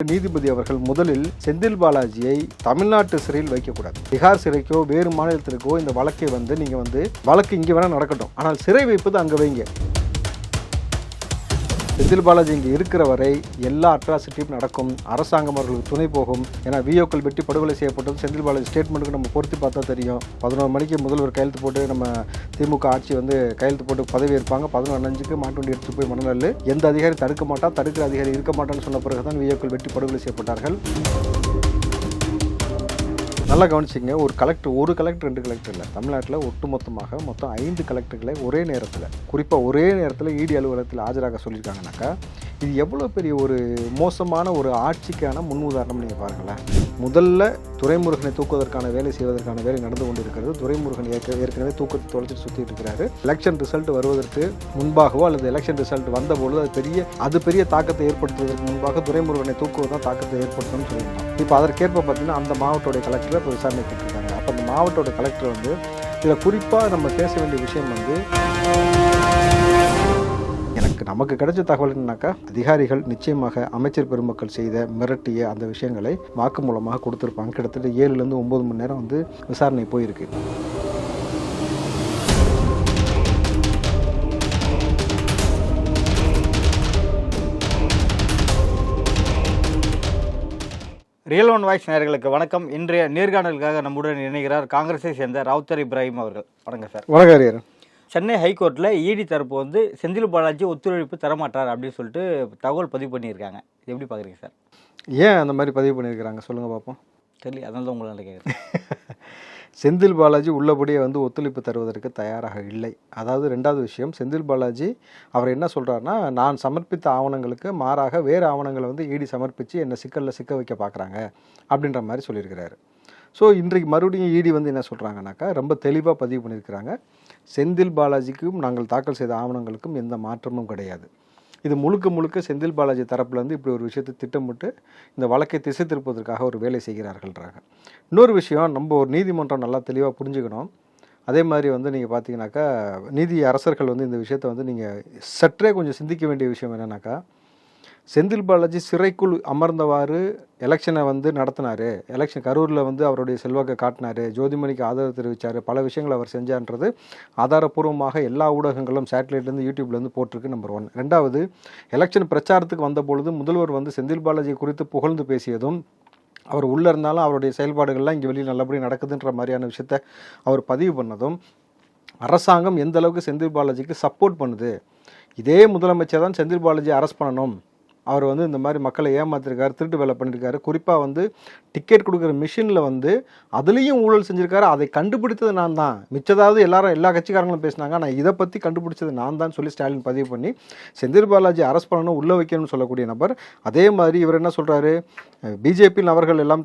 நீதிபதி அவர்கள் முதலில் செந்தில் பாலாஜியை தமிழ்நாட்டு சிறையில் வைக்கக்கூடாது. திகார் சிறைக்கோ வேறு மாநிலத்திற்கோ இந்த வழக்கை வழக்கு இங்கே வேணால் நடக்கட்டும், ஆனால் சிறை வைப்பது அங்கே வைங்க. செந்தில் பாலாஜி இங்கே இருக்கிற வரை எல்லா அட்ராசிட்டியும் நடக்கும், அரசாங்கம் அவர்களுக்கு துணை போகும். ஏன்னா விஓக்கள் வெட்டி படுகொலை செய்யப்பட்டது செந்தில் பாலாஜி ஸ்டேட்மெண்ட்டுக்கு நம்ம பொருத்தி பார்த்தா தெரியும். 11 மணிக்கு முதல்வர் கையெழுத்து போட்டு நம்ம திமுக ஆட்சி கையெழுத்து போட்டு பதவி இருப்பாங்க. 11:05 மாட்டு வண்டி எடுத்து போய் மணல் எந்த அதிகாரி தடுக்க மாட்டா, தடுக்கிற அதிகாரி இருக்க மாட்டான்னு சொன்ன பிறகு தான் விஓக்கள் வெட்டி படுகொலை செய்யப்பட்டார்கள். நல்லா கவனிச்சிங்க, ஒரு கலெக்டர் 2 கலெக்டர் இல்லை, தமிழ்நாட்டில் ஒட்டுமொத்தமாக மொத்தம் 5 கலெக்டர்களை ஒரே நேரத்தில், குறிப்பாக ஒரே நேரத்தில் இடி அலுவலகத்தில் ஆஜராக சொல்லியிருக்காங்கனாக்கா இது எவ்வளோ பெரிய ஒரு மோசமான ஒரு ஆட்சிக்கான முன் உதாரணம். நீங்கள் பாருங்களேன், முதல்ல துரைமுருகனை தூக்குவதற்கான வேலை செய்வதற்கான வேலை நடந்து கொண்டு இருக்கிறது. துரைமுருகன் ஏற்கனவே தூக்கத்தை தொலைச்சிட்டு சுற்றிட்டு இருக்கிறாரு. எலெக்ஷன் ரிசல்ட் வருவதற்கு முன்பாகவோ அல்லது எலெக்ஷன் ரிசல்ட் வந்தபொழுது அது பெரிய தாக்கத்தை ஏற்படுத்துவதற்கு முன்பாக துரைமுருகனை தூக்குவது தான் தாக்கத்தை ஏற்படுத்தணும்னு சொல்லியிருந்தோம். இப்போ அதற்கேற்ப பார்த்தீங்கன்னா அந்த மாவட்டோடைய கலெக்டரை இப்போ விசாரணை கொடுத்துருக்காங்க. அப்போ அந்த மாவட்டோட கலெக்டர் இதில் குறிப்பாக நம்ம பேச வேண்டிய விஷயம் நமக்கு கிடைச்ச தகவல் என்னன்னாக்கா, அதிகாரிகள் நிச்சயமாக அமைச்சர் பெருமக்கள் செய்த மிரட்டிய அந்த விஷயங்களை வாக்கு மூலமாக கொடுத்துருப்பாங்க. கிட்டத்தட்ட 7லேருந்து 9 மணி நேரம் விசாரணை போயிருக்கு. ரியல் ஒன் வாய்ஸ் நேயர்களுக்கு வணக்கம். இன்றைய நேர்காணலுக்காக நம்முடன் இணைகிறார் காங்கிரஸை சேர்ந்த ராவுத்தர் இப்ராஹிம் அவர்கள். வணக்கம் சார். வணக்கம். சென்னை ஹைகோர்ட்டில் இடி தரப்பு செந்தில் பாலாஜி ஒத்துழைப்பு தரமாட்டார் அப்படின்னு சொல்லிட்டு தகவல் பதிவு பண்ணியிருக்காங்க. இது எப்படி பார்க்குறீங்க சார்? ஏன் அந்த மாதிரி பதிவு பண்ணியிருக்கிறாங்க சொல்லுங்கள் பார்ப்போம். தெரியல, அதனால தான் உங்களை கேட்குறேன். செந்தில் பாலாஜி உள்ளபடியே ஒத்துழைப்பு தருவதற்கு தயாராக இல்லை. அதாவது 2வது விஷயம், செந்தில் பாலாஜி அவர் என்ன சொல்கிறாருன்னா, நான் சமர்ப்பித்த ஆவணங்களுக்கு மாறாக வேறு ஆவணங்களை இடி சமர்ப்பித்து என்னை சிக்கலில் சிக்க வைக்க பார்க்குறாங்க அப்படின்ற மாதிரி சொல்லியிருக்கிறாரு. ஸோ இன்றைக்கு மறுபடியும் இடி என்ன சொல்கிறாங்கனாக்கா, ரொம்ப தெளிவாக பதிவு பண்ணியிருக்கிறாங்க. செந்தில் பாலாஜிக்கும் நாங்கள் தாக்கல் செய்த ஆவணங்களுக்கும் எந்த மாற்றமும் கிடையாது. இது முழுக்க செந்தில் பாலாஜி தரப்புலேருந்து இப்படி ஒரு விஷயத்தை திட்டமிட்டு இந்த வழக்கை திசை திருப்பதற்காக ஒரு வேலை செய்கிறார்கள்ன்றாங்க. இன்னொரு விஷயம், நம்ம ஒரு நீதிமன்றம் நல்லா தெளிவாக புரிஞ்சுக்கணும். அதே மாதிரி நீங்கள் பார்த்தீங்கன்னாக்கா, நீதி அரசர்கள் இந்த விஷயத்தை நீங்கள் சற்றே கொஞ்சம் சிந்திக்க வேண்டிய விஷயம் என்னன்னாக்கா, செந்தில் பாலாஜி சிறைக்குள் அமர்ந்தவாறு எலெக்ஷனை நடத்தினார். எலெக்ஷன் கரூரில் அவருடைய செல்வாக்கை காட்டினார், ஜோதிமணிக்கு ஆதரவு தெரிவித்தார், பல விஷயங்கள் அவர் செஞ்சான்றது ஆதாரப்பூர்வமாக எல்லா ஊடகங்களும் சேட்டலைட்லேருந்து யூடியூப்லேருந்து போட்டிருக்கு. நம்பர் 1. 2வது, எலெக்ஷன் பிரச்சாரத்துக்கு வந்தபொழுது முதல்வர் செந்தில் பாலாஜி குறித்து புகழ்ந்து பேசியதும், அவர் உள்ளே இருந்தாலும் அவருடைய செயல்பாடுகள்லாம் இங்கே வெளியில் நல்லபடி நடக்குதுன்ற மாதிரியான விஷயத்தை அவர் பதிவு பண்ணதும், அரசாங்கம் எந்த அளவுக்கு செந்தில் பாலாஜிக்கு சப்போர்ட் பண்ணுது. இதே முதலமைச்சர் தான் செந்தில் பாலாஜி அரெஸ்ட் பண்ணணும், அவர் இந்த மாதிரி மக்களை ஏமாத்திருக்காரு, திருட்டு வேலை பண்ணியிருக்காரு, குறிப்பாக டிக்கெட் கொடுக்குற மிஷினில் அதுலேயும் ஊழல் செஞ்சுருக்காரு, அதை கண்டுபிடித்தது நான் தான். மிச்சதாவது எல்லா கட்சிக்காரங்களும் பேசினாங்க, நான் இதை பற்றி கண்டுபிடிச்சது நான் தான் சொல்லி ஸ்டாலின் பதிவு பண்ணி செந்தில் பாலாஜி அரெஸ்ட் பண்ணணும், உள்ளே வைக்கணும்னு சொல்லக்கூடிய நபர். அதே மாதிரி இவர் என்ன சொல்கிறாரு, பிஜேபியில் அவர்கள் எல்லாம்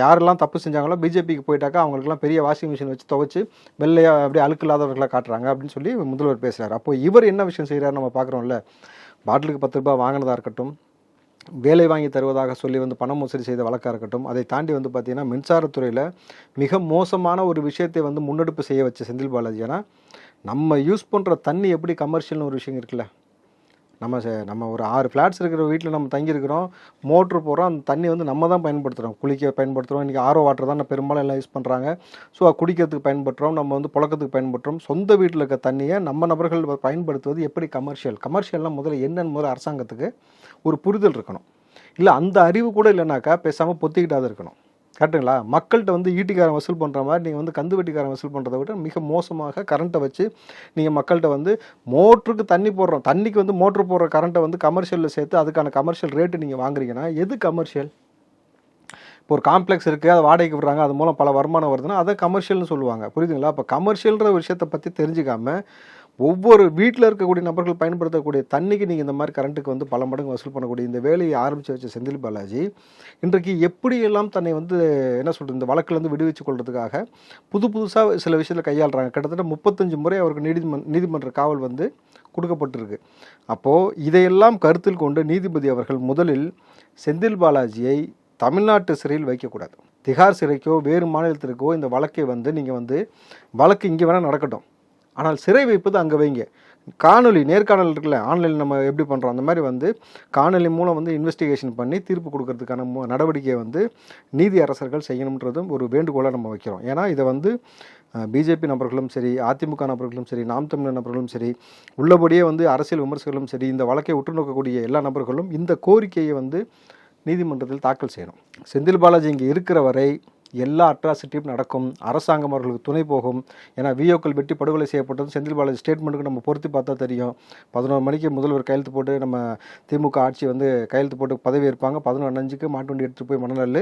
யாரெல்லாம் தப்பு செஞ்சாங்களோ பிஜேபிக்கு போயிட்டாக்கா அவங்களுக்குலாம் பெரிய வாஷிங் மிஷின் வச்சு துவைச்சு வெள்ளையாக அப்படியே அழுக்கு இல்லாதவர்களாக காட்டுறாங்க அப்படின்னு சொல்லி முதல்வர் பேசுகிறார். அப்போ இவர் என்ன விஷயம் செய்கிறார் நம்ம பார்க்குறோம்ல, பாட்டிலுக்கு 10 ரூபாய் வாங்கினதாக இருக்கட்டும், வேலை வாங்கி தருவதாக சொல்லி பணம் மோசடி செய்த வழக்காக இருக்கட்டும், அதை தாண்டி பார்த்திங்கன்னா மின்சாரத்துறையில் மிக மோசமான ஒரு விஷயத்தை முன்னெடுப்பு செய்ய வச்ச செந்தில் பாலாஜி. ஏன்னா நம்ம யூஸ் பண்ணுற தண்ணி எப்படி கமர்ஷியல்னு ஒரு விஷயம் இருக்குல்ல, நம்ம ஒரு 6 ஃப்ளாட்ஸ் இருக்கிற வீட்டில் நம்ம தங்கியிருக்கிறோம், மோட்ரு போடுறோம், அந்த தண்ணி நம்ம தான் பயன்படுத்துகிறோம், குளிக்க பயன்படுத்துகிறோம். இன்றைக்கி ஆரோ வாட்டர் தான் பெரும்பாலும் எல்லாம் யூஸ் பண்ணுறாங்க. ஸோ குடிக்கிறதுக்கு பயன்படுத்துகிறோம், நம்ம புழக்கத்துக்கு பயன்படுத்துகிறோம். சொந்த வீட்டில் இருக்க தண்ணியை நம்ம நபர்கள் பயன்படுத்துவது எப்படி கமர்ஷியல்லாம் முதல்ல அரசாங்கத்துக்கு ஒரு புரிதல் இருக்கணும். இல்லை அந்த அறிவு கூட இல்லைனாக்கா பேசாமல் பொத்திக்கிட்டாது இருக்கணும். கரெக்டுங்களா? மக்கள்கிட்ட ஈட்டிக்காரன் வசூல் பண்ணுற மாதிரி நீங்கள் கந்து வெட்டிக்காரன் வசூல் பண்ணுறதை விட மிக மோசமாக கரண்ட்டை வச்சு நீங்கள் மக்கள்கிட்ட மோட்டருக்கு தண்ணி போடுறோம், தண்ணிக்கு மோட்ரு போடுற கரண்ட்டை கமர்ஷியலில் சேர்த்து அதுக்கான கமர்ஷியல் ரேட்டு நீங்கள் வாங்குறீங்கன்னா எது கமர்ஷியல்? இப்போ ஒரு காம்ப்ளெக்ஸ் இருக்குது, அதை வாடகைக்கு விடுறாங்க, அது மூலம் பல வருமானம் வருதுன்னா அதை கமர்ஷியல்னு சொல்லுவாங்க. புரியுதுங்களா? அப்போ கமர்ஷியல்ன்ற விஷயத்தை பற்றி தெரிஞ்சுக்காமல் ஒவ்வொரு வீட்டில் இருக்கக்கூடிய நபர்கள் பயன்படுத்தக்கூடிய தண்ணிக்கு நீங்கள் இந்த மாதிரி கரண்ட்டுக்கு பல மடங்கு வசூல் பண்ணக்கூடிய இந்த வேலையை ஆரம்பித்து வச்ச செந்தில் பாலாஜி இன்றைக்கு எப்படியெல்லாம் தன்னை என்ன சொல்கிறது, இந்த வழக்கிலேருந்து விடுவிச்சு கொள்றதுக்காக புதுசாக சில விஷயத்தில் கையாளுறாங்க. கிட்டத்தட்ட 35 முறை அவருக்கு நீதிமன்ற காவல் கொடுக்கப்பட்டிருக்கு. அப்போது இதையெல்லாம் கருத்தில் கொண்டு நீதிபதி அவர்கள் முதலில் செந்தில் பாலாஜியை தமிழ்நாட்டு சிறையில் வைக்கக்கூடாது. திகார் சிறைக்கோ வேறு மாநிலத்திற்கோ இந்த வழக்கை நீங்கள் வழக்கு இங்கே வேணால் நடக்கட்டும், ஆனால் சிறை வைப்பது அங்கே வைங்க. காணொலி நேர்காணல் இருக்குல்ல, ஆன்லைனில் நம்ம எப்படி பண்ணுறோம் அந்த மாதிரி வந்து காணொலி மூலம் வந்து இன்வெஸ்டிகேஷன் பண்ணி தீர்ப்பு கொடுக்கறதுக்கான நடவடிக்கையை வந்து நீதி அரசர்கள் செய்யணுன்றதும் ஒரு வேண்டுகோளாக நம்ம வைக்கிறோம். ஏன்னா இதை வந்து பிஜேபி நபர்களும் சரி, அதிமுக நபர்களும் சரி, நாம் தமிழர் நபர்களும் சரி, உள்ளபடியே வந்து அரசியல் விமர்சகர்களும் சரி, இந்த வழக்கை உற்று நோக்கக்கூடிய எல்லா நபர்களும் இந்த கோரிக்கையை வந்து நீதிமன்றத்தில் தாக்கல் செய்யணும். செந்தில் பாலாஜி இங்கே இருக்கிற வரை எல்லா அட்ராசிட்டியும் நடக்கும், அரசாங்கம் அவர்களுக்கு துணை போகும். ஏன்னா விஓக்கள் வெட்டி படுகொலை செய்யப்பட்டது செந்தில் பாலாஜி ஸ்டேட்மெண்ட்டுக்கு நம்ம பொருத்தி பார்த்தா தெரியும். 11 மணிக்கு முதல்வர் கையெழுத்து போட்டு நம்ம திமுக ஆட்சி வந்து கையெழுத்து போட்டு பதவி ஏற்பாங்க. 11:05க்கு மாட்டு வண்டி எடுத்துகிட்டு போய் மணல்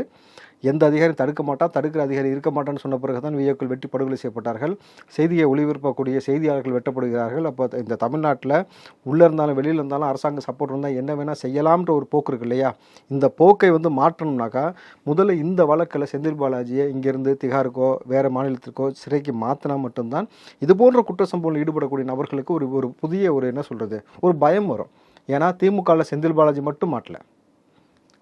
எந்த அதிகாரியும் தடுக்க மாட்டான், தடுக்கிற அதிகாரி இருக்க மாட்டான்னு சொன்ன பிறகு தான் விஓக்கள் வெட்டி படுகொலை செய்யப்பட்டார்கள். செய்தியை ஒளிபரப்பக்கூடிய செய்தியாளர்கள் வெட்டப்படுகிறார்கள். அப்போ இந்த தமிழ்நாட்டில் உள்ளே இருந்தாலும் வெளியில் இருந்தாலும் அரசாங்க சப்போர்ட் இருந்தால் என்ன வேணால் செய்யலாம்ன்ற ஒரு போக்கு இருக்கு இல்லையா? இந்த போக்கை வந்து மாற்றணும்னாக்கா முதல்ல இந்த வழக்கில் செந்தில் பாலாஜியை இங்கேருந்து திகாருக்கோ வேறு மாநிலத்திற்கோ சிறைக்கு மாற்றினா மட்டும்தான் இது போன்ற குற்ற சம்பவங்களில் ஈடுபடக்கூடிய நபர்களுக்கு ஒரு புதிய என்ன சொல்கிறது, ஒரு பயம் வரும். ஏன்னா திமுகவில் செந்தில் பாலாஜி மட்டும் மாட்டல,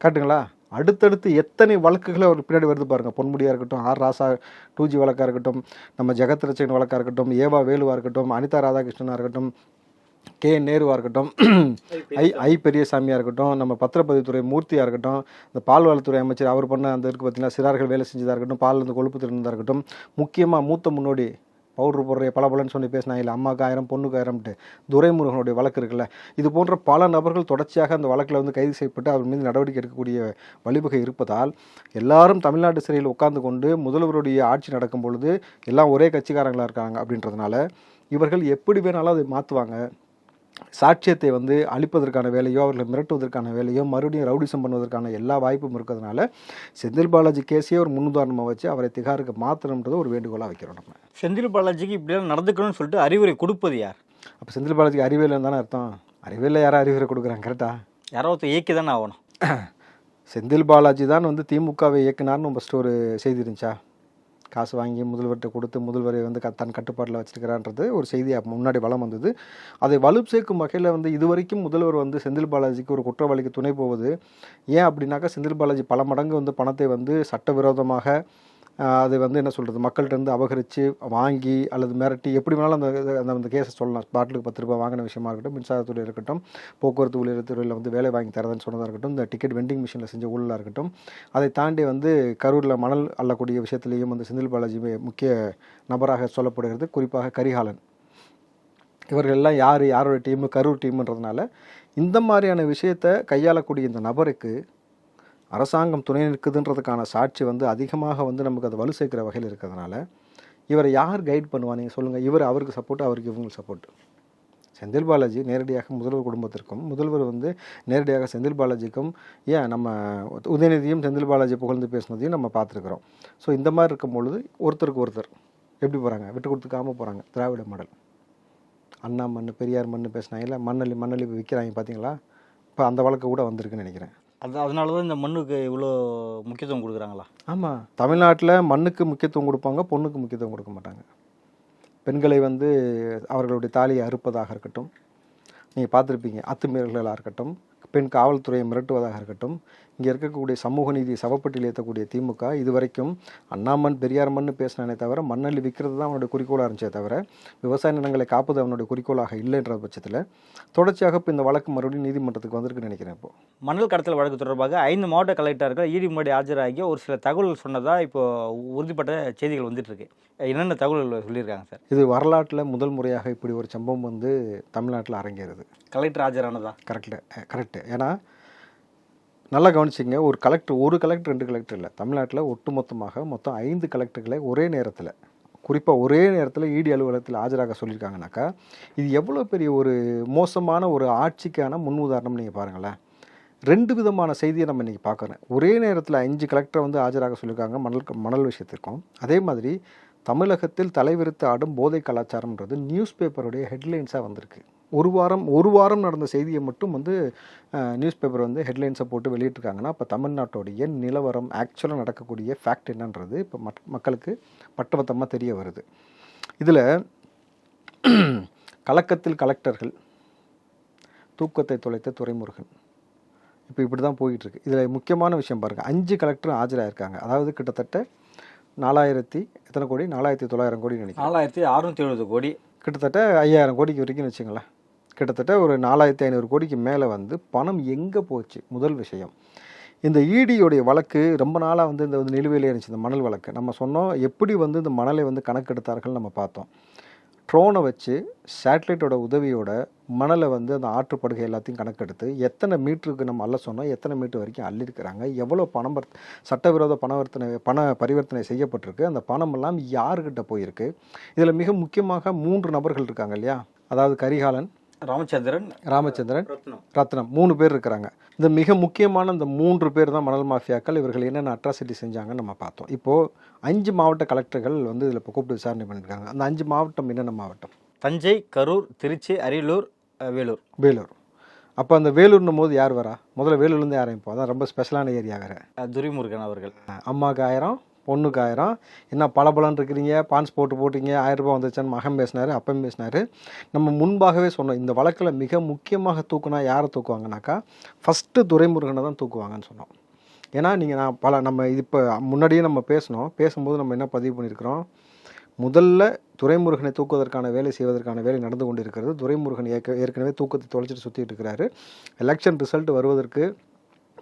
காட்டுங்களா, அடுத்தடுத்து எத்தனை வழக்குகளை அவர் பின்னாடி வருது பாருங்கள். பொன்முடியாக இருக்கட்டும், ஆர் ராசா 2G வழக்காக இருக்கட்டும், நம்ம ஜெகத் ரட்சகன் வழக்காக இருக்கட்டும், ஏவா வேலுவாக இருக்கட்டும், அனிதா ராதாகிருஷ்ணனாக இருக்கட்டும், KN நேருவாக இருக்கட்டும், ஐ பெரியசாமியாக இருக்கட்டும், நம்ம பத்திரப்பதிவுத்துறை மூர்த்தியாக இருக்கட்டும், இந்த பால்வளத்துறை அமைச்சர் அவர் பண்ண அந்த இருக்குது பார்த்தீங்கன்னா சிறார்கள் வேலை செஞ்சதாக இருக்கட்டும், பால் இருந்து கொழுப்பு திறந்ததாக இருக்கட்டும், முக்கியமாக மூத்த முன்னோடி பவுட்ரு போடுற பலபலன்னு சொல்லி பேசினா இல்லை அம்மாவுக்கு 1000 பொண்ணுக்கு 1000ட்டு துரைமுருகனுடைய வழக்கு இருக்குல்ல, இது போன்ற பல நபர்கள் தொடர்ச்சியாக அந்த வழக்கில் வந்து கைது செய்யப்பட்டு அவர் மீது நடவடிக்கை எடுக்கக்கூடிய வழிவகை இருப்பதால் எல்லாரும் தமிழ்நாடு சிறையில் உட்கார்ந்து கொண்டு முதல்வருடைய ஆட்சி நடக்கும் பொழுது எல்லாம் ஒரே கட்சிக்காரங்களாக இருக்காங்க அப்படின்றதுனால இவர்கள் எப்படி வேணாலும் அதை மாற்றுவாங்க. சாட்சியத்தை வந்து அழிப்பதற்கான வேலையோ அவர்களை மிரட்டுவதற்கான வேலையோ மறுபடியும் ரவுடிசம் பண்ணுவதற்கான எல்லா வாய்ப்பும் இருக்கிறதுனால செந்தில் பாலாஜி கேஸையே ஒரு முன்னுதாரணமாக வச்சு அவரை திகாருக்கு மாற்றணுன்றதை ஒரு வேண்டுகோளாக வைக்கிறோம். நம்ம செந்தில் பாலாஜிக்கு இப்படியெல்லாம் நடந்துக்கணும்னு சொல்லிட்டு அறிவுரை கொடுப்பது யார்? அப்போ செந்தில் பாலாஜிக்கு அறிவியல் தானே அர்த்தம். அறிவியலில் யாரும் அறிவுரை கொடுக்குறாங்க? கரெக்டாக யாரோ ஒருத்தர் இயக்கி தானே ஆகணும். செந்தில் பாலாஜி தான் வந்து திமுகவை இயக்குனார்னு ஃபஸ்ட்டு ஒரு செய்தி இருந்துச்சா? காசு வாங்கி முதல்வர்கிட்ட கொடுத்து முதல்வரை வந்து தன் கட்டுப்பாட்டில் வச்சிருக்கிறான்றது ஒரு செய்தியாக முன்னாடி வளம் வந்தது. அதை வலு சேர்க்கும் வகையில் வந்து இதுவரைக்கும் முதல்வர் வந்து செந்தில் பாலாஜிக்கு ஒரு குற்றவாளிக்கு துணை போவது ஏன் அப்படின்னாக்கா, செந்தில் பாலாஜி பல மடங்கு வந்து பணத்தை வந்து சட்டவிரோதமாக அது வந்து என்ன சொல்கிறது, மக்கள்கிட்ட அபகரித்து வாங்கி அல்லது மிரட்டி எப்படி வேணாலும் அந்த கேஸை சொல்லலாம். பாட்டிலுக்கு 10 ரூபாய் வாங்கின விஷயமா இருக்கட்டும், மின்சாரத்துறை இருக்கட்டும், போக்குவரத்து ஊழியர் துறையில் வந்து வேலை வாங்கி தரதுன்னு சொன்னதாக இருக்கட்டும், இந்த டிக்கெட் வெண்டிங் மிஷினில் செஞ்ச ஊழலாக இருக்கட்டும், அதை தாண்டி வந்து கரூரில் மணல் அள்ளக்கூடிய விஷயத்துலேயும் வந்து செந்தில் பாலாஜி முக்கிய நபராக சொல்லப்படுகிறது. குறிப்பாக கரிகாலன் இவர்களெல்லாம் யாரோட டீமு, கரூர் டீமுன்றதுனால இந்த மாதிரியான விஷயத்தை கையாளக்கூடிய இந்த நபருக்கு அரசாங்கம் துணை நிற்குதுன்றதுக்கான சாட்சி வந்து அதிகமாக வந்து நமக்கு அதை வலு சேர்க்கிற வகையில் இருக்கிறதுனால இவரை யார் கைட் பண்ணுவா? நீங்கள் சொல்லுங்கள். அவருக்கு சப்போர்ட், அவருக்கு இவங்களுக்கு சப்போர்ட். செந்தில் பாலாஜி நேரடியாக முதல்வர் குடும்பத்திற்கும், முதல்வர் வந்து நேரடியாக செந்தில் பாலாஜிக்கும், ஏன் நம்ம உதயநிதியும் செந்தில் பாலாஜி புகழ்ந்து பேசுனதையும் நம்ம பார்த்துருக்குறோம். ஸோ இந்த மாதிரி இருக்கும் பொழுது ஒருத்தருக்கு ஒருத்தர் எப்படி போகிறாங்க, விட்டு கொடுத்துக்காமல் போகிறாங்க. திராவிட மாடல், அண்ணா மண் பெரியார் மண் பேசினாங்கல்ல, மண்ணள்ளி விற்கிறாங்க பார்த்தீங்களா? இப்போ அந்த வழக்கு கூட வந்திருக்குன்னு நினைக்கிறேன். அதனால தான் இந்த மண்ணுக்கு இவ்வளோ முக்கியத்துவம் கொடுக்குறாங்களா? ஆமாம், தமிழ்நாட்டில் மண்ணுக்கு முக்கியத்துவம் கொடுப்பாங்க, பொண்ணுக்கு முக்கியத்துவம் கொடுக்க மாட்டாங்க. பெண்களை வந்து அவர்களுடைய தாலியை அறுப்பதாக இருக்கட்டும், நீங்கள் பார்த்துருப்பீங்க, அத்துமீறல்களாக இருக்கட்டும், பெண் காவல்துறையை மிரட்டுவதாக இருக்கட்டும், இங்கே இருக்கக்கூடிய சமூக நீதி சவப்பட்டியில் ஏற்றக்கூடிய திமுக இதுவரைக்கும் அண்ணாமண் பெரியார் மண் பேசினானே தவிர மண்ணள்ளி விற்கிறது தான் அவனுடைய குறிக்கோளாக இருந்துச்சே தவிர விவசாய நிலங்களை காப்பது அவனுடைய குறிக்கோளாக இல்லைன்ற பட்சத்தில் தொடர்ச்சியாக இப்போ இந்த வழக்கு மறுபடியும் நீதிமன்றத்துக்கு வந்திருக்குன்னு நினைக்கிறேன். இப்போ மணல் கடத்தல் வழக்கு தொடர்பாக 5 மாவட்ட கலெக்டர்கள் ஈடி முன்னாடி ஆஜராகி ஒரு சில தகவல்கள் சொன்னதாக இப்போ உறுதிப்பட்ட செய்திகள் வந்துட்டு இருக்கு. என்னென்ன தகவல்கள் சொல்லியிருக்காங்க சார்? இது வரலாற்றில் முதல் முறையாக இப்படி ஒரு சம்பவம் வந்து தமிழ்நாட்டில் அரங்கேறுது. கலெக்டர் ஆஜரானதா? கரெக்டு. ஏன்னா நல்லா கவனிச்சிங்க, ஒரு கலெக்டர் 2 கலெக்டர் இல்லை, தமிழ்நாட்டில் ஒட்டுமொத்தமாக மொத்தம் 5 கலெக்டர்களை ஒரே நேரத்தில், குறிப்பாக ஒரே நேரத்தில் இடி அலுவலகத்தில் ஆஜராக சொல்லியிருக்காங்கனாக்கா இது எவ்வளோ பெரிய ஒரு மோசமான ஒரு ஆட்சிக்கான முன் உதாரணம். நீங்கள் பாருங்களேன், 2 விதமான செய்தியை நம்ம இன்றைக்கி பார்க்குறேன். ஒரே நேரத்தில் 5 கலெக்டரை வந்து ஆஜராக சொல்லியிருக்காங்க மணல் விஷயத்திற்கும். அதே மாதிரி தமிழகத்தில் தலைவிரித்து ஆடும் போதை கலாச்சாரம்ன்றது நியூஸ் பேப்பருடைய ஹெட்லைன்ஸாக வந்திருக்கு. ஒரு வாரம் நடந்த செய்தியை மட்டும் வந்து நியூஸ் பேப்பர் வந்து ஹெட்லைன்ஸை போட்டு வெளியிட்டிருக்காங்கன்னா அப்போ தமிழ்நாட்டோடைய நிலவரம் ஆக்சுவலாக நடக்கக்கூடிய ஃபேக்ட் என்னன்றது இப்போ மக்களுக்கு பட்டவத்தமாக தெரிய வருது. இதில் கலக்கத்தில் கலெக்டர்கள், தூக்கத்தை தொலைத்த துரைமுருகன், இப்போ இப்படி தான் போயிட்டுருக்கு. இதில் முக்கியமான விஷயம் பாருங்கள், 5 கலெக்டரும் ஆஜராயிருக்காங்க. அதாவது கிட்டத்தட்ட 4,900 கோடி நினைக்கிறேன், 4,670 கோடி, கிட்டத்தட்ட 5,000 கோடிக்கு வரைக்கும் வச்சுங்களேன். கிட்டத்தட்ட ஒரு 4500 கோடிக்கு மேலே வந்து பணம் எங்கே போச்சு முதல் விஷயம். இந்த ஈடியோடைய வழக்கு ரொம்ப நாளாக வந்து இந்த நிலுவையில் இருந்துச்சு, இந்த மணல் வழக்கு. நம்ம சொன்னோம் எப்படி வந்து இந்த மணலை வந்து கணக்கெடுத்தார்கள் நம்ம பார்த்தோம். ட்ரோனை வச்சு சேட்டலைட்டோட உதவியோட மணலை வந்து அந்த ஆற்றுப்படுகை எல்லாத்தையும் கணக்கெடுத்து எத்தனை மீட்டருக்கு நம்ம அள்ள சொன்னோம், எத்தனை மீட்டர் வரைக்கும் அள்ளியிருக்கிறாங்க, எவ்வளோ பணம் சட்டவிரோத பண பரிவர்த்தனை செய்யப்பட்டிருக்கு, அந்த பணமெல்லாம் யாருக்கிட்ட போயிருக்கு. இதில் மிக முக்கியமாக 3 நபர்கள் இருக்காங்க இல்லையா, அதாவது கரிகாலன், ராமச்சந்திரன், ரத்னம் 3 பேர் இருக்கிறாங்க. இந்த மிக முக்கியமான இந்த 3 பேர் தான் மணல் மாஃபியாக்கள். இவர்கள் என்னென்ன அட்ராசிட்டி செஞ்சாங்கன்னு நம்ம பார்த்தோம். இப்போது 5 மாவட்ட கலெக்டர்கள் வந்து இதில் இப்போ கூப்பிட்டு விசாரணை பண்ணியிருக்காங்க. அந்த 5 மாவட்டம் என்னென்ன மாவட்டம்? தஞ்சை, கரூர், திருச்சி, அரியலூர், வேலூர். அப்போ அந்த வேலூர்னும் போது யார் வரா? முதல்ல வேலூர்லேருந்து ஆரம்பிப்போம். அதான் ரொம்ப ஸ்பெஷலான ஏரியா வேறு. துரைமுருகன் அவர்கள். அம்மாவுக்கு 1000, பொண்ணுக்கு 1000. என்ன பலபலன்னு இருக்கிறீங்க, பான்ஸ் போட்டீங்க, 1000 ரூபா வந்துச்சான்னு மகன் பேசினார், அப்பம் பேசினார். நம்ம முன்பாகவே சொன்னோம், இந்த வழக்கில் மிக முக்கியமாக தூக்குனா யாரை தூக்குவாங்கனாக்கா ஃபஸ்ட்டு துரைமுருகனை தான் தூக்குவாங்கன்னு சொன்னோம். ஏன்னா நீங்கள் நம்ம இது இப்போ முன்னாடியே நம்ம பேசும்போது நம்ம என்ன பதிவு பண்ணியிருக்கிறோம், முதல்ல துரைமுருகனை தூக்குவதற்கான வேலை செய்வதற்கான வேலை நடந்து கொண்டு இருக்கிறது. துரைமுருகன் ஏற்கனவே தூக்கத்தை தொலைச்சிட்டு சுற்றிட்டு இருக்கிறாரு. எலெக்ஷன் ரிசல்ட் வருவதற்கு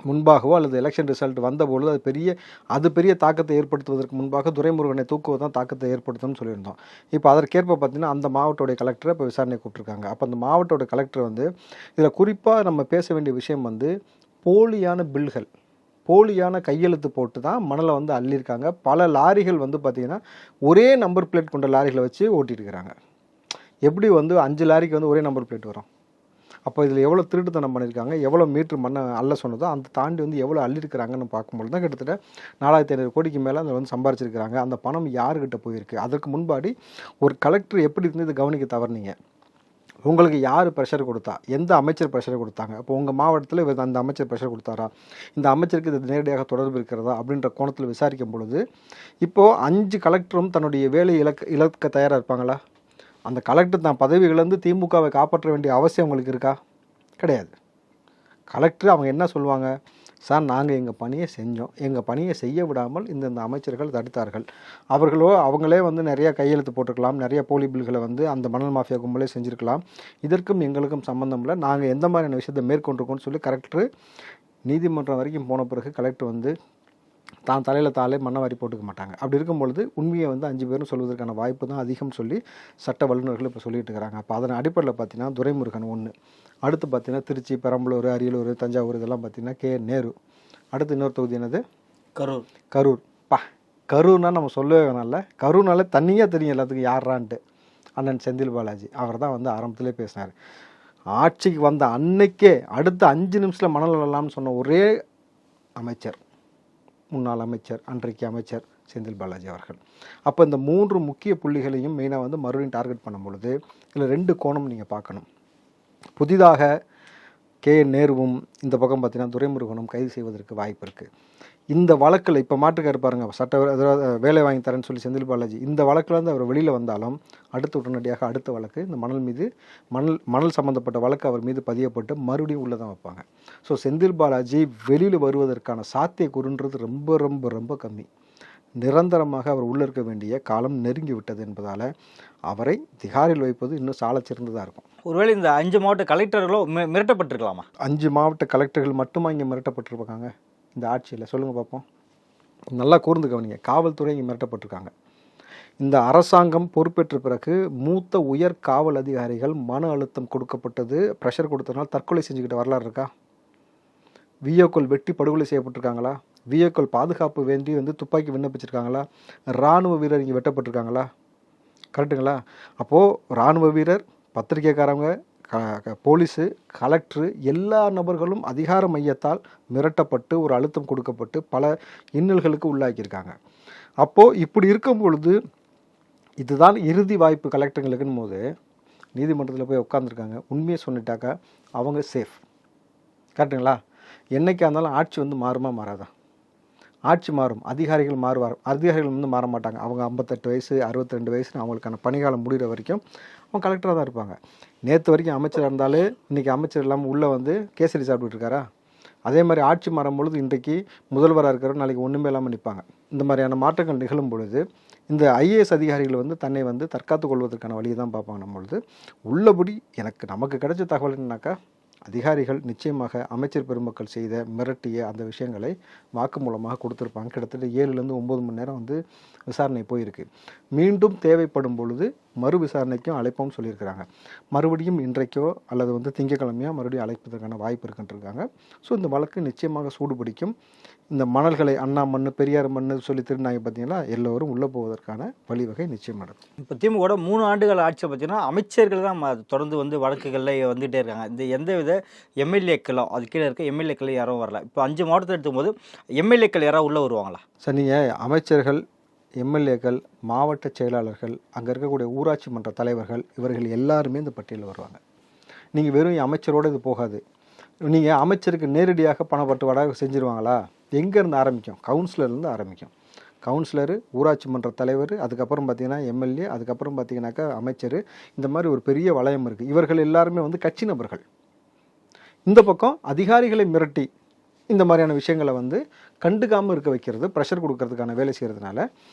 முன்பாகவோ அல்லது எலெக்ஷன் ரிசல்ட் வந்தபொழுது அது பெரிய தாக்கத்தை ஏற்படுத்துவதற்கு முன்பாக துரைமுருகனை தூக்குவது தான் தாக்கத்தை ஏற்படுத்தும்னு சொல்லியிருந்தோம். இப்போ அதற்கேற்ப பார்த்தீங்கன்னா அந்த மாவட்டோடைய கலெக்டரை இப்போ விசாரணை கூப்பிட்டுருக்காங்க. அப்போ அந்த மாவட்டோட கலெக்டர் வந்து இதில் குறிப்பாக நம்ம பேச வேண்டிய விஷயம் வந்து போலியான பில்கள், போலியான கையெழுத்து போட்டு தான் மணலை வந்து அள்ளியிருக்காங்க. பல லாரிகள் வந்து பார்த்திங்கன்னா ஒரே நம்பர் பிளேட் கொண்ட லாரிகளை வச்சு ஓட்டியிருக்கிறாங்க. எப்படி வந்து 5 லாரிக்கு வந்து ஒரே நம்பர் பிளேட் வரும்? அப்போ இதில் எவ்வளோ திருட்டுத்தனம் பண்ணியிருக்காங்க, எவ்வளோ மீட்ரு மண்ணை அள்ள சொன்னதோ அந்த தாண்டி வந்து எவ்வளோ அள்ளியிருக்கிறாங்கன்னு பார்க்கும்போது தான் கிட்டத்தட்ட 4500 கோடிக்கு மேலே அதை வந்து சம்பாரிச்சிருக்கிறாங்க. அந்த பணம் யாருக்கிட்ட போயிருக்கு? அதற்கு முன்பாடி ஒரு கலெக்டர் எப்படி இருந்து இதை கவனிக்க தவறுனீங்க? உங்களுக்கு யார் ப்ரெஷர் கொடுத்தா? எந்த அமைச்சர் ப்ரெஷர் கொடுத்தாங்க? இப்போ உங்கள் மாவட்டத்தில் அந்த அமைச்சர் ப்ரெஷர் கொடுத்தாரா? இந்த அமைச்சருக்கு இது நேரடியாக தொடர்பு இருக்கிறதா? அப்படின்ற கோணத்தில் விசாரிக்கும் பொழுது இப்போது 5 கலெக்டரும் தன்னுடைய வேலை இழக்க தயாராக இருப்பாங்களா? அந்த கலெக்டர் தான் பதவியிலேருந்து திமுகவை காப்பாற்ற வேண்டிய அவசியம் உங்களுக்கு இருக்கா? கிடையாது. கலெக்டர் அவங்க என்ன சொல்லுவாங்க, சார் நாங்கள் எங்கள் பணியை செஞ்சோம், எங்கள் பணியை செய்ய விடாமல் இந்த அமைச்சர்கள் தடுத்தார்கள், அவங்களே வந்து நிறையா கையெழுத்து போட்டிருக்கலாம், நிறைய போலி பில்களை வந்து அந்த மணல் மாஃபியா கும்பலே செஞ்சுருக்கலாம், இதற்கும் எங்களுக்கும் சம்மந்தம் இல்லை, நாங்கள் எந்த மாதிரியான விஷயத்தை மேற்கொண்டிருக்கோம்னு சொல்லி கலெக்டர் நீதிமன்றம் வரைக்கும் போன பிறகு கலெக்டர் வந்து தான் தலையில் தாளே மண்ணை வாரி போட்டுக்க மாட்டாங்க. அப்படி இருக்கும்பொழுது உண்மையை வந்து 5 பேரும் சொல்வதற்கான வாய்ப்பு தான் அதிகம் சொல்லி சட்ட வல்லுநர்கள் இப்போ சொல்லிட்டு இருக்கிறாங்க. அப்போ அதன் அடிப்படையில் பார்த்தீங்கன்னா துரைமுருகன் 1, அடுத்து பார்த்தீங்கன்னா திருச்சி, பெரம்பலூர், அரியலூர், தஞ்சாவூர் இதெல்லாம் பார்த்தீங்கன்னா கே நேரு. அடுத்து இன்னொரு தொகுதி என்னது? கரூர். கரூர்னால் நம்ம சொல்லவே வேணாம்ல, கரூர்னால தனியாக தெரியும் எல்லாத்துக்கும் யாரான்ட்டு. அண்ணன் செந்தில் பாலாஜி அவர் தான் வந்து ஆரம்பத்திலே பேசினார். ஆட்சிக்கு வந்த அன்னைக்கே அடுத்த 5 நிமிஷத்தில் மணல் வரலாம்னு சொன்ன ஒரே அமைச்சர், முன்னாள் அமைச்சர், அன்றைக்கு அமைச்சர் செந்தில் பாலாஜி அவர்கள். அப்போ இந்த 3 முக்கிய புள்ளிகளையும் மெயினாக வந்து மறுபடியும் டார்கெட் பண்ணும் பொழுது இதில் 2 கோணம் நீங்கள் பார்க்கணும். புதிதாக கே நேருவும் இந்த பக்கம் பார்த்தீங்கன்னா துரைமுருகனும் கைது செய்வதற்கு வாய்ப்பு இருக்குது. இந்த வழக்கில் இப்போ மாற்றுக்காரு பாருங்க, வேலை வாங்கி தரேன்னு சொல்லி செந்தில் பாலாஜி இந்த வழக்கில் வந்து அவர் வெளியில் வந்தாலும் அடுத்து உடனடியாக அடுத்த வழக்கு இந்த மணல் சம்மந்தப்பட்ட வழக்கு அவர் மீது பதியப்பட்டு மறுபடியும் உள்ளே தான் வைப்பாங்க. ஸோ செந்தில் பாலாஜி வெளியில் வருவதற்கான சாத்தியக்கூறுன்றது ரொம்ப ரொம்ப ரொம்ப கம்மி. நிரந்தரமாக அவர் உள்ளே இருக்க வேண்டிய காலம் நெருங்கி விட்டது என்பதால் அவரை திகாரில் வைப்பது இன்னும் சால சிறந்ததாக இருக்கும். ஒருவேளை இந்த 5 மாவட்ட கலெக்டர்களோ மிரட்டப்பட்டிருக்கலாமா? 5 மாவட்ட கலெக்டர்கள் மட்டுமா இங்கே மிரட்டப்பட்டிருப்பாங்க இந்த ஆட்சியில்? சொல்லுங்கள் பார்ப்போம். நல்லா கூர்ந்து கவனிங்க. காவல்துறை இங்கே மிரட்டப்பட்டிருக்காங்க. இந்த அரசாங்கம் பொறுப்பேற்ற பிறகு மூத்த உயர் காவல் அதிகாரிகள் மன அழுத்தம் கொடுக்கப்பட்டது, ப்ரெஷர் கொடுத்ததுனால தற்கொலை செஞ்சுக்கிட்ட வரலாறு இருக்கா? விஓக்கள் வெட்டி படுகொலை செய்யப்பட்டிருக்காங்களா? விஓக்கள் பாதுகாப்பு வேண்டி வந்து துப்பாக்கி விண்ணப்பிச்சிருக்காங்களா? இராணுவ வீரர் இங்கே வெட்டப்பட்டிருக்காங்களா? கரெக்டுங்களா? அப்போது இராணுவ வீரர், பத்திரிகைக்காரங்க, போலீஸு, கலெக்டரு எல்லா நபர்களும் அதிகார மையத்தால் மிரட்டப்பட்டு ஒரு அழுத்தம் கொடுக்கப்பட்டு பல இன்னல்களுக்கு உள்ளாக்கியிருக்காங்க. அப்போது இப்படி இருக்கும் பொழுது இதுதான் இறுதி வாய்ப்பு கலெக்டர்களுக்குன்னு போது நீதிமன்றத்தில் போய் உட்காந்துருக்காங்க. உண்மையை சொல்லிட்டாக்கா அவங்க சேஃப். கரெக்டுங்களா? என்றைக்கா இருந்தாலும் ஆட்சி வந்து மாறுமா மாறாதா? ஆட்சி மாறும், அதிகாரிகள் மாறுவார். அதிகாரிகள் வந்து மாற மாட்டாங்க. அவங்க 58 வயசு 62 வயசுன்னு அவங்களுக்கான பணிகாலம் முடிகிற வரைக்கும் அவங்க கலெக்டராக தான் இருப்பாங்க. நேற்று வரைக்கும் அமைச்சராக இருந்தாலே இன்றைக்கி அமைச்சர் இல்லாமல் உள்ளே வந்து கேசரி சாப்பிட்டுட்டு இருக்காரா? அதே மாதிரி ஆட்சி மாறும் பொழுது இன்றைக்கு முதல்வராக இருக்கிற நாளைக்கு ஒன்றுமே இல்லாமல் நிற்பாங்க. இந்த மாதிரியான மாற்றங்கள் நிகழும் பொழுது இந்த ஐஏஎஸ் அதிகாரிகள் வந்து தன்னை வந்து தற்காத்து கொள்வதற்கான வழியை தான் பார்ப்பாங்க. நம்மளுது உள்ளபடி நமக்கு கிடைச்ச தகவல் என்னன்னாக்கா, அதிகாரிகள் நிச்சயமாக அமைச்சர் பெருமக்கள் செய்த மிரட்டிய அந்த விஷயங்களை வாக்குமூலமாக கொடுத்துருப்பாங்க. கிட்டத்தட்ட 7லேருந்து 9 மணி நேரம் வந்து விசாரணை போயிருக்கு. மீண்டும் தேவைப்படும் பொழுது மறு விசாரணைக்கும் அழைப்போம்னு சொல்லியிருக்கிறாங்க. மறுபடியும் இன்றைக்கோ அல்லது வந்து திங்கக்கிழமையோ மறுபடியும் அழைப்பதற்கான வாய்ப்பு இருக்குன்றிருக்காங்க. ஸோ இந்த வழக்கு நிச்சயமாக சூடு பிடிக்கும். இந்த மணல்களை அண்ணா மண்ணு பெரியார் மண்ணு சொல்லி திருநாங்க பார்த்தீங்கன்னா எல்லோரும் உள்ளே போவதற்கான வழிவகை நிச்சயம் நடக்கும். இப்போ திமுக 3 ஆண்டுகள் ஆட்சியில் பார்த்தீங்கன்னா அமைச்சர்கள் தான் தொடர்ந்து வந்து வழக்குகளில் வந்துகிட்டே இருக்காங்க. இந்த எந்தவித எம்எல்ஏக்களும் அது கீழே இருக்க எம்எல்ஏக்கள் யாரும் வரல. இப்போ 5 மாவட்டத்தில் எடுக்கும்போது எம்எல்ஏக்கள் யாராவது உள்ளே வருவாங்களா? சார், நீங்கள் அமைச்சர்கள், எம்எல்ஏக்கள், மாவட்ட செயலாளர்கள், அங்கே இருக்கக்கூடிய ஊராட்சி மன்ற தலைவர்கள், இவர்கள் எல்லாருமே இந்த பட்டியலில் வருவாங்க. நீங்கள் வெறும் அமைச்சரோடு இது போகாது. நீங்கள் அமைச்சருக்கு நேரடியாக பணப்பட்டுவாடா செஞ்சுருவாங்களா? எங்கேருந்து ஆரம்பிக்கும்? கவுன்சிலர்லேருந்து ஆரம்பிக்கும். கவுன்சிலரு, ஊராட்சி மன்ற தலைவர், அதுக்கப்புறம் பார்த்தீங்கன்னா எம்எல்ஏ, அதுக்கப்புறம் பார்த்தீங்கன்னாக்கா அமைச்சர், இந்த மாதிரி ஒரு பெரிய வளையம் இருக்குது. இவர்கள் எல்லாருமே வந்து கட்சி நபர்கள். இந்த பக்கம் அதிகாரிகளை மிரட்டி இந்த மாதிரியான விஷயங்களை வந்து கண்டுக்காமல் இருக்க வைக்கிறது, ப்ரெஷர் கொடுக்கறதுக்கான வேலை செய்கிறதுனால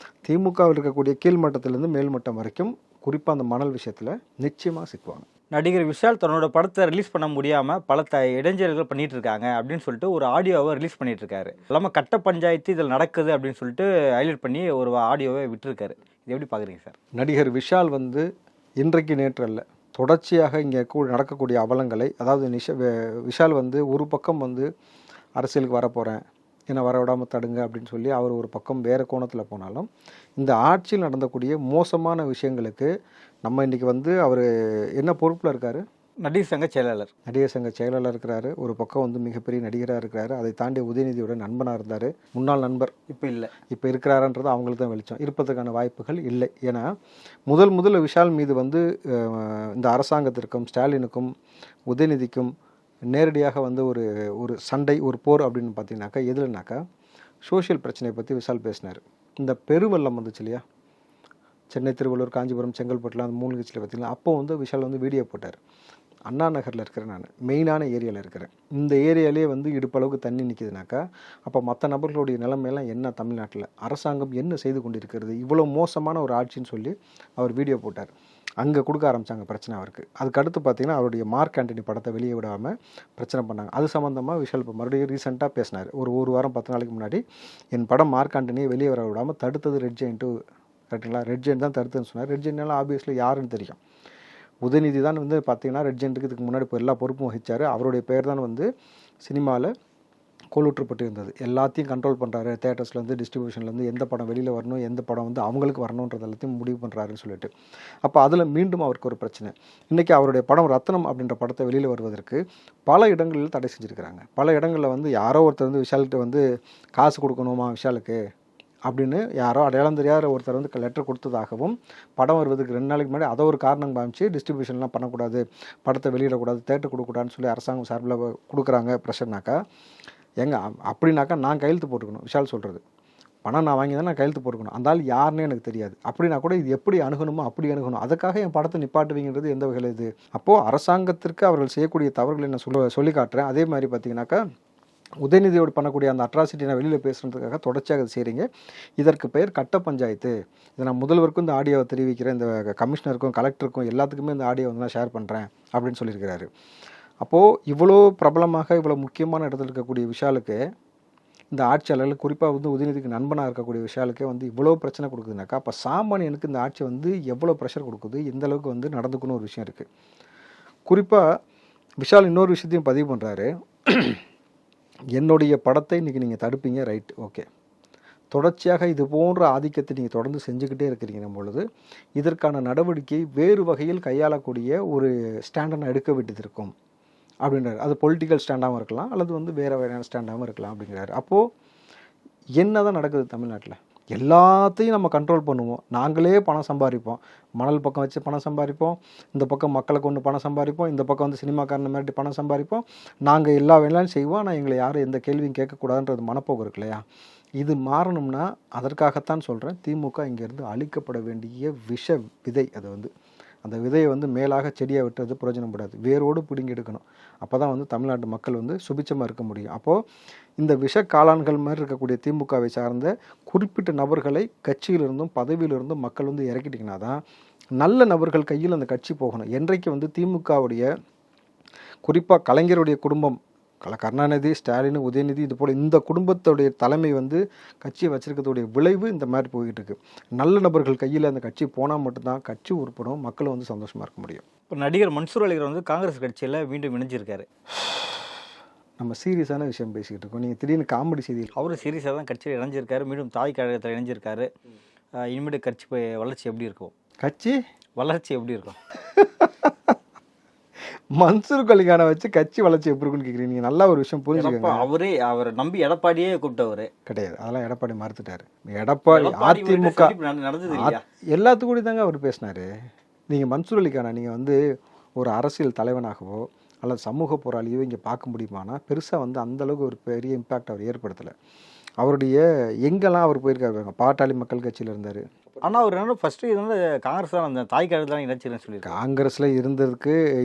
திமுகவில் இருக்கக்கூடிய கீழ்மட்டத்திலேருந்து மேல்மட்டம் வரைக்கும் குறிப்பாக அந்த மணல் விஷயத்தில் நிச்சயமாக சிக்குவாங்க. நடிகர் விஷால் தன்னோட படத்தை ரிலீஸ் பண்ண முடியாமல் பல இடைஞ்சல்கள் பண்ணிட்டு இருக்காங்க அப்படின்னு சொல்லிட்டு ஒரு ஆடியோவை ரிலீஸ் பண்ணிட்டு இருக்காரு. இல்லாமல் கட்ட பஞ்சாயத்து இதில் நடக்குது அப்படின்னு சொல்லிட்டு ஹைலைட் பண்ணி ஒரு ஆடியோவை விட்டுருக்காரு. இது எப்படி பார்க்குறீங்க சார்? நடிகர் விஷால் வந்து இன்றைக்கு நேற்று அல்ல, தொடர்ச்சியாக இங்கே நடக்கக்கூடிய அவலங்களை, அதாவது விஷால் வந்து ஒரு பக்கம் வந்து அரசியலுக்கு வரப்போகிறேன், என்னை வரவிடாமல் தடுங்க அப்படின்னு சொல்லி அவர் ஒரு பக்கம் வேறு கோணத்தில் போனாலும், இந்த ஆட்சியில் நடந்தக்கூடிய மோசமான விஷயங்களுக்கு நம்ம இன்றைக்கி வந்து அவர் என்ன பொறுப்பில் இருக்கார்? நடிகர் சங்க செயலாளர். நடிகர் சங்க செயலாளர் இருக்கிறாரு. ஒரு பக்கம் வந்து மிகப்பெரிய நடிகராக இருக்கிறாரு. அதை தாண்டி உதயநிதியோட நண்பனாக இருந்தார். முன்னாள் நண்பர். இப்போ இல்லை. இப்போ இருக்கிறாருன்றது அவங்களுக்கு தான் வெளிச்சம். இருப்பதற்கான வாய்ப்புகள் இல்லை. ஏன்னா முதல்ல விஷால் மீது வந்து இந்த அரசாங்கத்திற்கும் ஸ்டாலினுக்கும் உதயநிதிக்கும் நேரடியாக வந்து ஒரு சண்டை, ஒரு போர் அப்படின்னு பார்த்தீங்கன்னாக்கா எதுலனாக்கா சோஷியல் பிரச்சனையை பற்றி விஷால் பேசினார். இந்த பெருவெள்ளம் வந்துச்சு இல்லையா, சென்னை, திருவள்ளூர், காஞ்சிபுரம், செங்கல்பட்டுலாம் அந்த 3 கட்சியில் பார்த்தீங்கன்னா, அப்போ வந்து விஷால் வந்து வீடியோ போட்டார். அண்ணா நகரில் இருக்கிறேன், நான் மெயினான ஏரியாவில் இருக்கிறேன், இந்த ஏரியாலே வந்து இடுப்பளவுக்கு தண்ணி நிற்கிதுனாக்கா அப்போ மற்ற நபர்களுடைய நிலைமையெல்லாம் என்ன, தமிழ்நாட்டில் அரசாங்கம் என்ன செய்து கொண்டிருக்கிறது, இவ்வளோ மோசமான ஒரு ஆட்சின்னு சொல்லி அவர் வீடியோ போட்டார். அங்கே கொடுக்க ஆரம்பித்தாங்க பிரச்சனை அவருக்கு. அதுக்கடுத்து பார்த்தீங்கன்னா அவருடைய மார்க் ஆண்டனி படத்தை வெளியே விடாமல் பிரச்சனை பண்ணாங்க. அது சம்மந்தமாக விஷால் இப்போ மறுபடியும் ரீசெண்டாக பேசினார். ஒரு வாரம் 10 நாளைக்கு முன்னாடி என் படம் மார்க் ஆண்டனியை வெளியே வர விடாமல் தடுத்தது ரெட் ஜெயின்ட்டு, கரெக்டுங்களா? ரெட் ஜெயின் தான் தடுத்துன்னு சொன்னார். ரெட் ஜெயின்லாம் ஆப்வியஸ்லி யாருன்னு தெரியும். உதயநிதி தான் வந்து பார்த்தீங்கன்னா ரெட் ஜெயின்ட்டுக்கு இதுக்கு முன்னாடி இப்போ எல்லா பொறுப்பும் வகிச்சார். அவருடைய பேர் தான் வந்து சினிமாவில் கோலூற்றப்பட்டு இருந்தது. எல்லாத்தையும் கண்ட்ரோல் பண்ணுறாரு. தேட்டர்ஸ்லேருந்து, டிஸ்ட்ரிபியூஷன்லேருந்து எந்த படம் வெளியில் வரணும், எந்த படம் வந்து அவங்களுக்கு வரணுன்றது எல்லாத்தையும் முடிவு பண்ணுறாருன்னு சொல்லிட்டு. அப்போ அதில் மீண்டும் அவருக்கு ஒரு பிரச்சனை. இன்றைக்கி அவருடைய படம் ரத்னம் அப்படின்ற படத்தை வெளியில் வருவதற்கு பல இடங்களில் தடை செஞ்சுருக்கிறாங்க. பல இடங்களில் வந்து யாரோ ஒருத்தர் வந்து விஷால்கிட்ட வந்து காசு கொடுக்கணுமா விஷாலுக்கு அப்படின்னு யாரோ அடையாளம் தெரியாத ஒருத்தர் வந்து லெட்டர் கொடுத்ததாகவும், படம் வருவதுக்கு 2 நாளைக்கு முன்னாடி அதை ஒரு காரணம் காமிச்சு டிஸ்ட்ரிபியூஷன்லாம் பண்ணக்கூடாது, படத்தை வெளியிடக்கூடாது, தேட்டர் கொடுக்கக்கூடாதுன்னு சொல்லி அரசாங்கம் சார்பில் கொடுக்குறாங்க ப்ரெஷர்னாக்கா, அப்படின்னாக்கா நான் கையெழுத்து போட்டுக்கணும். விஷால் சொல்கிறது, பணம் நான் வாங்கி தான் நான் கையெழுத்து போட்டுக்கணும். அந்த ஆள் யாருன்னே எனக்கு தெரியாது. அப்படின்னா கூட இது எப்படி அணுகணுமோ அப்படி அணுகணும். அதுக்காக என் படத்தை நிப்பாட்டுவீங்கிறது எந்த வகையில் இது? அப்போது அரசாங்கத்திற்கு அவர்கள் செய்யக்கூடிய தவறுகளை நான் சொல்லி காட்டுறேன். அதே மாதிரி பார்த்தீங்கன்னாக்கா உதயநிதியோடு பண்ணக்கூடிய அந்த அட்ராசிட்டி நான் வெளியில் பேசுகிறதுக்காக தொடர்ச்சியாக அது செய்கிறீங்க. இதற்கு பெயர் கட்ட பஞ்சாயத்து. இதை நான் முதல்வருக்கும் இந்த ஆடியோவை தெரிவிக்கிறேன், இந்த கமிஷனருக்கும் கலெக்டருக்கும் எல்லாத்துக்குமே இந்த ஆடியோ வந்து நான் ஷேர் பண்ணுறேன் அப்படின்னு சொல்லியிருக்கிறாரு. அப்போது இவ்வளோ பிரபலமாக இவ்வளோ முக்கியமான இடத்துல இருக்கக்கூடிய விஷாலுக்கு, இந்த ஆட்சியாளர்கள் குறிப்பாக வந்து உதயநிதிக்கு நண்பனாக இருக்கக்கூடிய விஷாலுக்கே வந்து இவ்வளோ பிரச்சனை கொடுக்குதுனாக்கா, அப்போ சாமானியனுக்கு இந்த ஆட்சி வந்து எவ்வளோ ப்ரெஷர் கொடுக்குது, எந்த அளவுக்கு வந்து நடந்துக்கணும் ஒரு விஷயம் இருக்குது. குறிப்பாக விஷால் இன்னொரு விஷயத்தையும் பதிவு பண்ணுறாரு. என்னுடைய படத்தை இன்றைக்கி நீங்கள் தடுப்பீங்க, ரைட், ஓகே. தொடர்ச்சியாக இது போன்ற ஆதிக்கத்தை நீங்கள் தொடர்ந்து செஞ்சுக்கிட்டே இருக்கிறீங்க பொழுது இதற்கான நடவடிக்கை வேறு வகையில் கையாளக்கூடிய ஒரு ஸ்டாண்டை நான் எடுக்க வேண்டியது இருக்கும் அப்படின்றாரு. அது பொலிட்டிக்கல் ஸ்டாண்டாகவும் இருக்கலாம், அல்லது வந்து வேறு வேறையான ஸ்டாண்டாகவும் இருக்கலாம் அப்படிங்கிறாரு. அப்போது என்ன தான் நடக்குது தமிழ்நாட்டில்? எல்லாத்தையும் நம்ம கண்ட்ரோல் பண்ணுவோம், நாங்களே பணம் சம்பாதிப்போம், மணல் பக்கம் வச்சு பணம் சம்பாதிப்போம், இந்த பக்கம் மக்களை கொண்டு பணம் சம்பாதிப்போம், இந்த பக்கம் வந்து சினிமாக்காரனை மிரட்டி பணம் சம்பாதிப்போம், நாங்கள் எல்லா வேலையும் செய்வோம், ஆனால் எங்களை யாரும் எந்த கேள்வியும் கேட்கக்கூடாதுன்றது மனப்போக்கு இருக்கு இல்லையா? இது மாறணும்னா அதற்காகத்தான் சொல்கிறேன், திமுக இங்கேருந்து அழிக்கப்பட வேண்டிய விஷ விதை. அது வந்து அந்த விதையை வந்து மேலாக செடியாக விட்டது பிரயோஜனப்படாது, வேரோடு பிடுங்கி எடுக்கணும். அப்போ தான் வந்து தமிழ்நாட்டு மக்கள் வந்து சுபிச்சமாக இருக்க முடியும். அப்போது இந்த விஷ காளான்கள் மாதிரி இருக்கக்கூடிய திமுகவை சார்ந்த குறிப்பிட்ட நபர்களை கட்சியிலிருந்தும் பதவியிலிருந்தும் மக்கள் வந்து இறக்கிட்டிங்கன்னா தான் நல்ல நபர்கள் கையில் அந்த கட்சி போகணும். என்றைக்கு வந்து திமுகவுடைய குறிப்பாக கலைஞருடைய குடும்பம், கருணாநிதி, ஸ்டாலின், உதயநிதி, இது போல் இந்த குடும்பத்துடைய தலைமை வந்து கட்சியை வச்சிருக்கிறதுடைய விளைவு இந்த மாதிரி போய்கிட்டு இருக்கு. நல்ல நபர்கள் கையில் அந்த கட்சி போனால் மட்டும்தான் கட்சி உருப்படும், மக்களும் வந்து சந்தோஷமாக இருக்க முடியும். இப்போ நடிகர் மன்சூர் அலிகான் வந்து காங்கிரஸ் கட்சியில் மீண்டும் இணைஞ்சிருக்காரு. நம்ம சீரியஸான விஷயம் பேசிக்கிட்டு இருக்கோம், நீங்கள் திடீர்னு காமெடி செய்தி. அவரும் சீரியஸாக தான் கட்சியில் இணைஞ்சிருக்காரு, மீண்டும் தாய் கழகத்தில் இணைஞ்சிருக்காரு. இனிமேட்டு கட்சி வளர்ச்சி எப்படி இருக்கும்? கட்சி வளர்ச்சி எப்படி இருக்கும்? மன்சூர் அலிகானை வச்சு கட்சி வளர்ச்சி எப்படி இருக்குன்னு கேட்குறீங்க. நீங்கள் நல்லா ஒரு விஷயம் புரிஞ்சுக்கோங்க. அவரை நம்பி எடப்பாடியே கூப்பிட்டவர் கிடையாது, அதெல்லாம் எடப்பாடி மறுத்துட்டாரு. எடப்பாடி அதிமுக நடந்தது இல்லையா? எல்லாத்துக்கூட தாங்க அவர் பேசினாரு. நீங்கள் மன்சூர் அலிகானை நீங்கள் வந்து ஒரு அரசியல் தலைவனாகவோ அல்லது சமூக போராளியோ இங்கே பார்க்க முடியுமானா பெருசாக வந்து அந்தளவுக்கு ஒரு பெரிய இம்பேக்ட் அவர் ஏற்படுத்தலை. அவருடைய எங்கெல்லாம் அவர் போயிருக்காரு, பாட்டாளி மக்கள் கட்சியில் இருந்தார். ஆனால் அவர் என்ன ஃபஸ்ட்டு இது வந்து காங்கிரஸ் தான் அந்த தாய் கழகத்தில் தான் இணைச்சிருன்னு சொல்லியிருக்காங்க. காங்கிரஸில்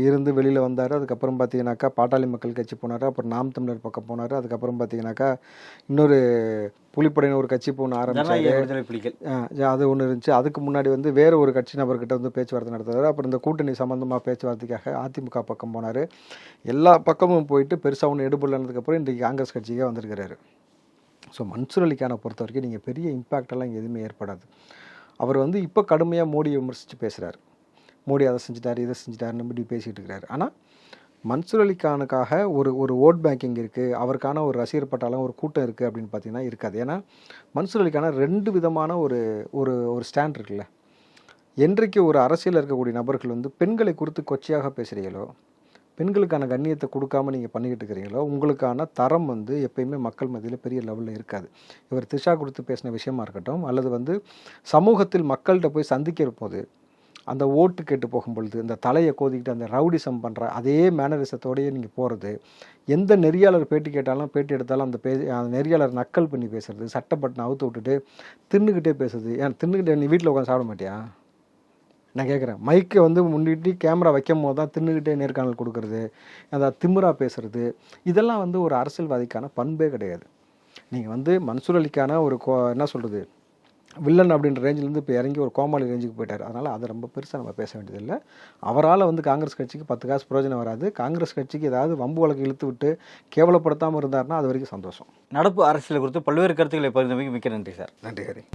இருந்து வெளியில் வந்தார். அதுக்கப்புறம் பார்த்தீங்கன்னாக்கா பாட்டாளி மக்கள் கட்சி போனார், அப்புறம் நாம் தமிழர் பக்கம் போனார். அதுக்கப்புறம் பார்த்தீங்கன்னாக்கா இன்னொரு புலிப்படையின ஒரு கட்சி போன ஆரம்பிச்சாரு, புலிகள் அது ஒன்று இருந்துச்சு. அதுக்கு முன்னாடி வந்து வேறு ஒரு கட்சி நபர்கிட்ட வந்து பேச்சுவார்த்தை நடத்துறாரு. அப்புறம் இந்த கூட்டணி சம்மந்தமாக பேச்சுவார்த்தைக்காக அதிமுக பக்கம் போனார். எல்லா பக்கமும் போயிட்டு பெருசாக ஒன்று எடுபடலனதுக்கப்புறம் இன்றைக்கு காங்கிரஸ் கட்சிக்கே வந்திருக்கிறாரு. ஸோ மன்சூர் அலிகானை பொறுத்த வரைக்கும் நீங்கள் பெரிய இம்பேக்டெல்லாம் இங்கே எதுவுமே ஏற்படாது. அவர் வந்து இப்போ கடுமையாக மோடியை விமர்சித்து பேசுகிறார். மோடி அதை செஞ்சுட்டார், இதை செஞ்சுட்டாருன்னு இப்படி பேசிகிட்டு இருக்கிறாரு. ஆனால் மன்சூர் அலிகானுக்காக ஒரு ஓட் பேங்கிங் இருக்குது, அவருக்கான ஒரு ரசிகர் பட்டாளம், ஒரு கூட்டம் இருக்குது அப்படின்னு பார்த்தீங்கன்னா இருக்காது. ஏன்னா மன்சூர் அலிகான 2 விதமான ஒரு ஒரு ஒரு ஸ்டாண்ட் இருக்குல்ல. என்றைக்கு ஒரு அரசியலில் இருக்கக்கூடிய நபர்கள் வந்து பெண்களை குறித்து கொச்சையாக பேசுகிறீங்களோ, பெண்களுக்கான கண்ணியத்தை கொடுக்காம நீங்கள் பண்ணிக்கிட்டு இருக்கிறீங்களோ, உங்களுக்கான தரம் வந்து எப்பயுமே மக்கள் மத்தியில் பெரிய லெவலில் இருக்காது. இவர் திஷா கொடுத்து பேசின விஷயமா இருக்கட்டும், அல்லது வந்து சமூகத்தில் மக்கள்கிட்ட போய் சந்திக்கிற போது அந்த ஓட்டு கேட்டு போகும்பொழுது இந்த தலையை கோதிக்கிட்டு அந்த ரவுடிசம் பண்ணுற அதே மேனரிசத்தோடையே நீங்கள் போகிறது, எந்த நெறியாளர் பேட்டி கேட்டாலும் பேட்டி எடுத்தாலும் அந்த அந்த நெறியாளர் நக்கல் பண்ணி பேசுறது, சட்டப்பட்டனை அவுத்து விட்டுட்டு தின்னுக்கிட்டே பேசுறது. ஏன் தின்னுக்கிட்டே நீ வீட்டில் உட்காந்து சாப்பிட மாட்டியா? நான் கேட்குறேன். மைக்கை வந்து முன்னிட்டு கேமரா வைக்கும் போது தான் தின்னுக்கிட்டே நேர்காணல் கொடுக்கறது, அந்த திமிரா பேசுறது, இதெல்லாம் வந்து ஒரு அரசியல்வாதிக்கான பண்பே கிடையாது. நீங்கள் வந்து மன்சூர் அலிக்கான ஒரு என்ன சொல்கிறது, வில்லன் அப்படின்ற ரேஞ்சிலேருந்து இப்போ இறங்கி ஒரு கோமாளி ரேஞ்சுக்கு போயிட்டார். அதனால் அதை ரொம்ப பெருசாக நம்ம பேச வேண்டியதில்லை. அவரால் வந்து காங்கிரஸ் கட்சிக்கு 10 காசு பிரயோஜனம் வராது. காங்கிரஸ் கட்சிக்கு ஏதாவது வம்பு வழக்கு இழுத்து விட்டு கேவலப்படுத்தாமல் இருந்தார்னா அது வரைக்கும் சந்தோஷம். நடப்பு அரசியல் குறித்து பல்வேறு கருத்துக்களை பகிர்ந்தமைக்கு மிக்க நன்றி சார். நன்றி ஹரி.